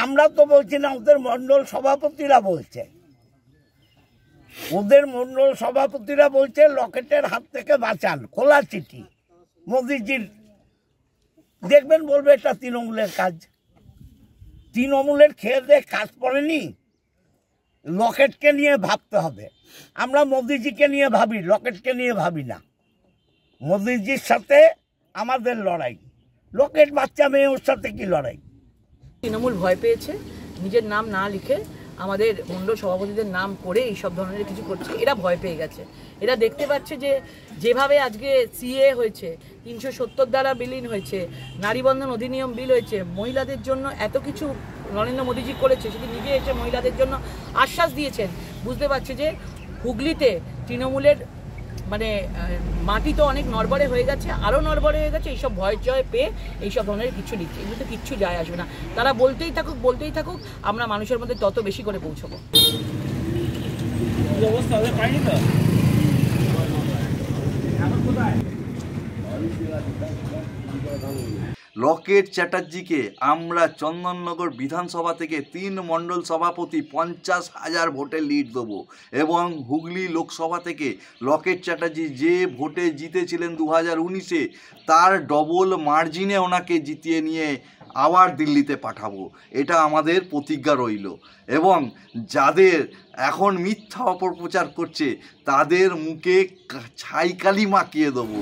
আমরা তো বলছি না, ওদের মণ্ডল সভাপতিরা বলছে, ওদের মণ্ডল সভাপতিরা বলছে লকেটের হাত থেকে বাঁচান, খোলা চিঠি মোদিজির। দেখবেন বলবে এটা তৃণমূলের কাজ। তৃণমূলের খেয়ে দিয়ে কাজ পড়েনি, লকেটকে নিয়ে ভাবতে হবে। আমরা মোদিজিকে নিয়ে ভাবি, লকেটকে নিয়ে ভাবি না। মোদিজির সাথে আমাদের লড়াই, লকেট বাচ্চা মেয়ে, ওর সাথে কি লড়াই? তৃণমূল ভয় পেয়েছে, নিজের নাম না লিখে আমাদের মণ্ডল সভাপতিদের নাম করে এইসব ধরনের কিছু করছে। এরা ভয় পেয়ে গেছে। এরা দেখতে পাচ্ছে যে যেভাবে আজকে সিএ হয়েছে, 370 দ্বারা বিলীন হয়েছে, নারী বন্ধন অধিনিয়ম বিল হয়েছে, মহিলাদের জন্য এত কিছু নরেন্দ্র মোদীজি করেছে, সেটি নিজে এসে মহিলাদের জন্য আশ্বাস দিয়েছেন। বুঝতে পারছে যে হুগলিতে তৃণমূলের মানে মাটি তো অনেক নড়বড়ে হয়ে গেছে, আরও নড়বড়ে হয়ে গেছে। এইসব ভয় জয় পেয়ে এইসব ধরনের কিছু নিচ্ছে, এগুলো তো কিচ্ছু যায় আসবে না। তারা বলতেই থাকুক, আমরা মানুষের মধ্যে তত বেশি করে পৌঁছবো। লকেট চ্যাটার্জিকে আমরা চন্দননগর বিধানসভা থেকে 3 মণ্ডল সভাপতি 50,000 ভোটে লিড দেবো, এবং হুগলি লোকসভা থেকে লকেট চ্যাটার্জি যে ভোটে জিতেছিলেন 2019-এ, তার ডবল মার্জিনে ওনাকে জিতিয়ে নিয়ে আবার দিল্লিতে পাঠাবো। এটা আমাদের প্রতিজ্ঞা রইল। এবং যাদের এখন মিথ্যা অপপ্রচার করছে তাদের মুখে ছাইকালি মাখিয়ে দেবো।